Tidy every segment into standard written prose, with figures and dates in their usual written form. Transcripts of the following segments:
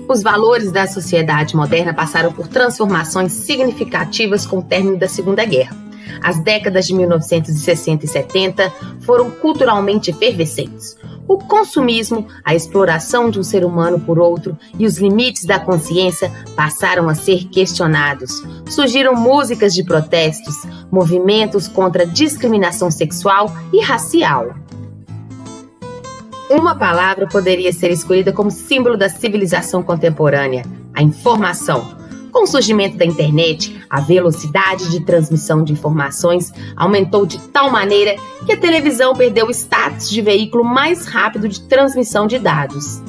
Os valores da sociedade moderna passaram por transformações significativas com o término da Segunda Guerra. As décadas de 1960 e 70 foram culturalmente efervescentes. O consumismo, a exploração de um ser humano por outro e os limites da consciência passaram a ser questionados. Surgiram músicas de protestos, movimentos contra a discriminação sexual e racial. Uma palavra poderia ser escolhida como símbolo da civilização contemporânea: a informação. Com o surgimento da internet, a velocidade de transmissão de informações aumentou de tal maneira que a televisão perdeu o status de veículo mais rápido de transmissão de dados.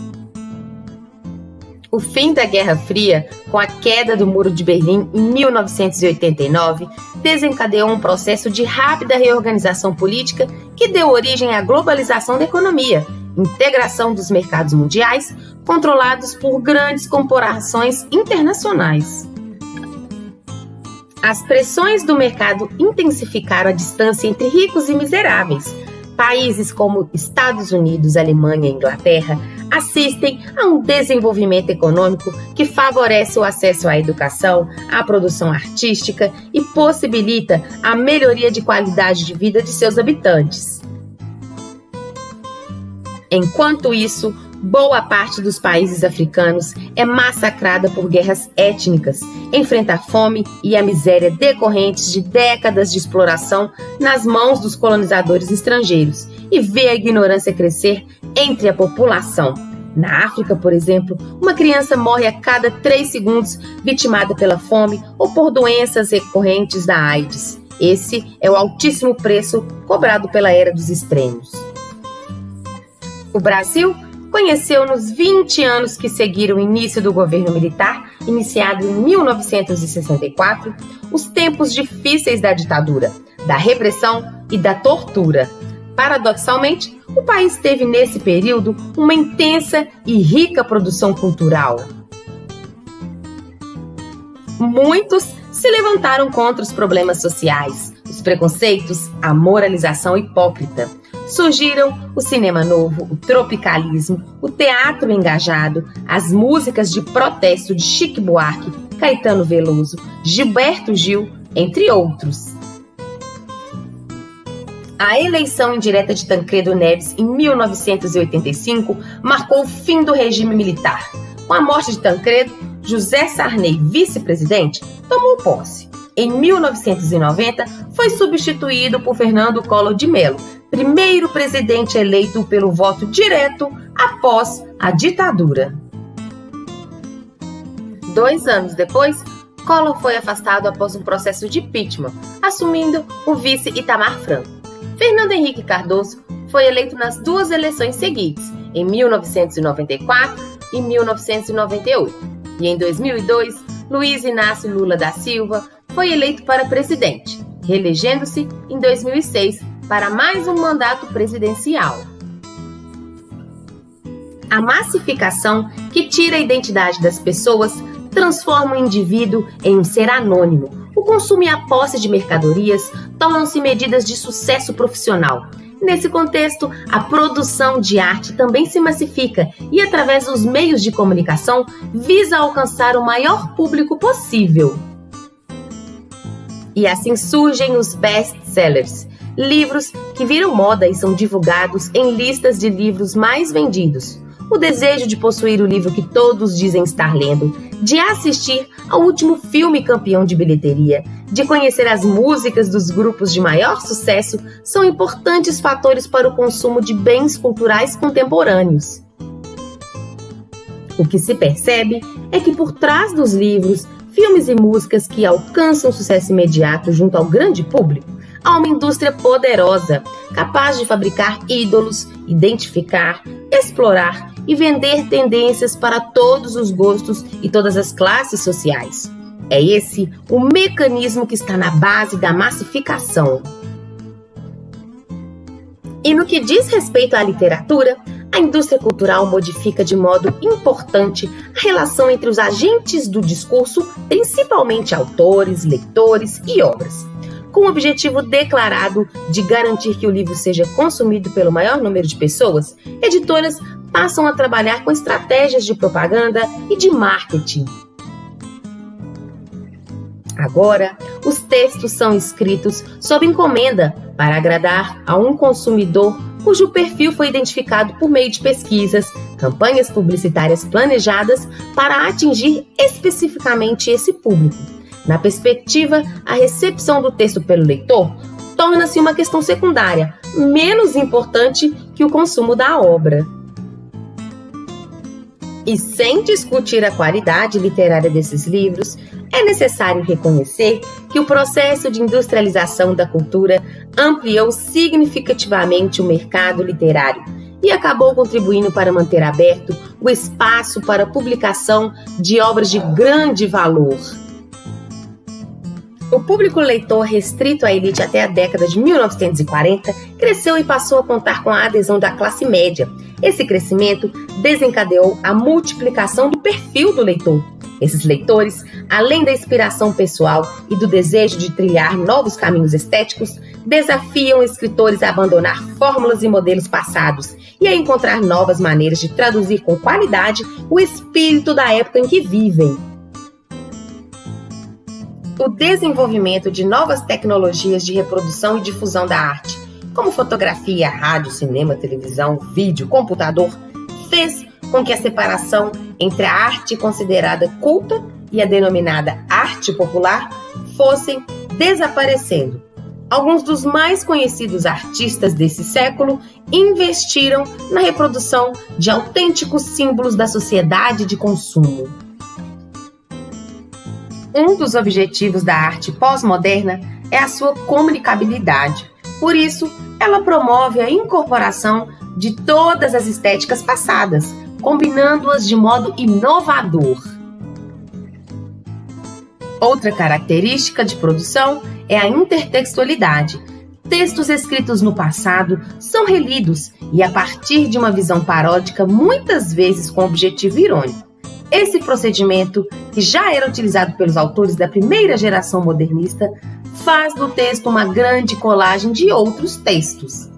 O fim da Guerra Fria, com a queda do Muro de Berlim em 1989, desencadeou um processo de rápida reorganização política que deu origem à globalização da economia, integração dos mercados mundiais, controlados por grandes corporações internacionais. As pressões do mercado intensificaram a distância entre ricos e miseráveis. Países como Estados Unidos, Alemanha e Inglaterra assistem a um desenvolvimento econômico que favorece o acesso à educação, à produção artística e possibilita a melhoria de qualidade de vida de seus habitantes. Enquanto isso, boa parte dos países africanos é massacrada por guerras étnicas, enfrenta a fome e a miséria decorrentes de décadas de exploração nas mãos dos colonizadores estrangeiros e vê a ignorância crescer entre a população. Na África, por exemplo, uma criança morre a cada 3 segundos vitimada pela fome ou por doenças recorrentes da AIDS. Esse é o altíssimo preço cobrado pela era dos extremos. O Brasil conheceu nos 20 anos que seguiram o início do governo militar, iniciado em 1964, os tempos difíceis da ditadura, da repressão e da tortura. Paradoxalmente, o país teve nesse período uma intensa e rica produção cultural. Muitos se levantaram contra os problemas sociais, os preconceitos, a moralização hipócrita. Surgiram o cinema novo, o tropicalismo, o teatro engajado, as músicas de protesto de Chico Buarque, Caetano Veloso, Gilberto Gil, entre outros. A eleição indireta de Tancredo Neves em 1985 marcou o fim do regime militar. Com a morte de Tancredo, José Sarney, vice-presidente, tomou posse. Em 1990, foi substituído por Fernando Collor de Mello, primeiro presidente eleito pelo voto direto após a ditadura. 2 anos depois, Collor foi afastado após um processo de impeachment, assumindo o vice Itamar Franco. Fernando Henrique Cardoso foi eleito nas 2 eleições seguintes, em 1994 e 1998. E em 2002, Luiz Inácio Lula da Silva foi eleito para presidente, reelegendo-se em 2006 para mais um mandato presidencial. A massificação, que tira a identidade das pessoas, transforma o indivíduo em um ser anônimo. O consumo e a posse de mercadorias tornam-se medidas de sucesso profissional. Nesse contexto, a produção de arte também se massifica e, através dos meios de comunicação, visa alcançar o maior público possível. E assim surgem os best-sellers, livros que viram moda e são divulgados em listas de livros mais vendidos. O desejo de possuir o livro que todos dizem estar lendo, de assistir ao último filme campeão de bilheteria, de conhecer as músicas dos grupos de maior sucesso são importantes fatores para o consumo de bens culturais contemporâneos. O que se percebe é que por trás dos livros, filmes e músicas que alcançam sucesso imediato junto ao grande público, há uma indústria poderosa, capaz de fabricar ídolos, identificar, explorar e vender tendências para todos os gostos e todas as classes sociais. É esse o mecanismo que está na base da massificação. E no que diz respeito à literatura, a indústria cultural modifica de modo importante a relação entre os agentes do discurso, principalmente autores, leitores e obras. Com o objetivo declarado de garantir que o livro seja consumido pelo maior número de pessoas, editoras passam a trabalhar com estratégias de propaganda e de marketing. Agora, os textos são escritos sob encomenda para agradar a um consumidor cujo perfil foi identificado por meio de pesquisas, campanhas publicitárias planejadas para atingir especificamente esse público. Na perspectiva, a recepção do texto pelo leitor torna-se uma questão secundária, menos importante que o consumo da obra. E sem discutir a qualidade literária desses livros, é necessário reconhecer que o processo de industrialização da cultura ampliou significativamente o mercado literário e acabou contribuindo para manter aberto o espaço para a publicação de obras de grande valor. O público leitor restrito à elite até a década de 1940 cresceu e passou a contar com a adesão da classe média. Esse crescimento desencadeou a multiplicação do perfil do leitor. Esses leitores, além da inspiração pessoal e do desejo de trilhar novos caminhos estéticos, desafiam escritores a abandonar fórmulas e modelos passados e a encontrar novas maneiras de traduzir com qualidade o espírito da época em que vivem. O desenvolvimento de novas tecnologias de reprodução e difusão da arte, como fotografia, rádio, cinema, televisão, vídeo, computador, fez com que a separação entre a arte considerada culta e a denominada arte popular fossem desaparecendo. Alguns dos mais conhecidos artistas desse século investiram na reprodução de autênticos símbolos da sociedade de consumo. Um dos objetivos da arte pós-moderna é a sua comunicabilidade. Por isso, ela promove a incorporação de todas as estéticas passadas, combinando-as de modo inovador. Outra característica de produção é a intertextualidade. Textos escritos no passado são relidos e a partir de uma visão paródica, muitas vezes com objetivo irônico. Esse procedimento, que já era utilizado pelos autores da primeira geração modernista, faz do texto uma grande colagem de outros textos.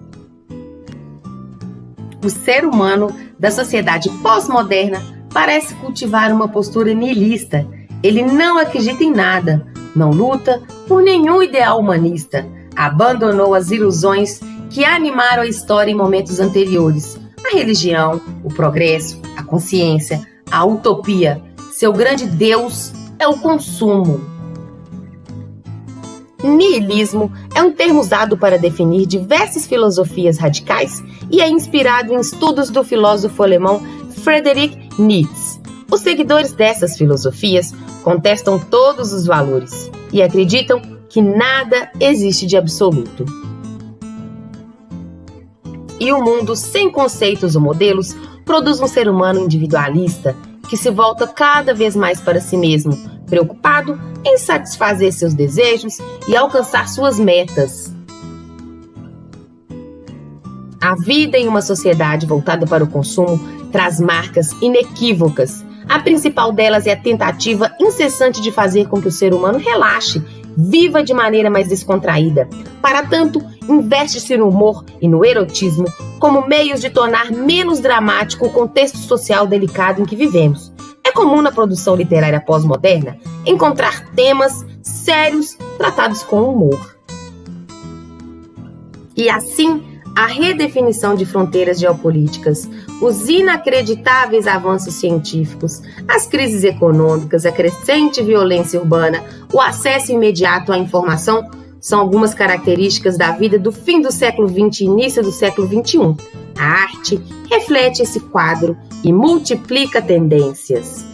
O ser humano da sociedade pós-moderna parece cultivar uma postura nihilista. Ele não acredita em nada, não luta por nenhum ideal humanista, abandonou as ilusões que animaram a história em momentos anteriores, a religião, o progresso, a consciência, a utopia. Seu grande Deus é o consumo. Nihilismo é um termo usado para definir diversas filosofias radicais e é inspirado em estudos do filósofo alemão Friedrich Nietzsche. Os seguidores dessas filosofias contestam todos os valores e acreditam que nada existe de absoluto. E o mundo sem conceitos ou modelos produz um ser humano individualista que se volta cada vez mais para si mesmo, preocupado em satisfazer seus desejos e alcançar suas metas. A vida em uma sociedade voltada para o consumo traz marcas inequívocas. A principal delas é a tentativa incessante de fazer com que o ser humano relaxe, viva de maneira mais descontraída. Para tanto, investe-se no humor e no erotismo como meios de tornar menos dramático o contexto social delicado em que vivemos. É comum na produção literária pós-moderna encontrar temas sérios tratados com humor. E assim, a redefinição de fronteiras geopolíticas, os inacreditáveis avanços científicos, as crises econômicas, a crescente violência urbana, o acesso imediato à informação são algumas características da vida do fim do século XX e início do século XXI. A arte reflete esse quadro e multiplica tendências.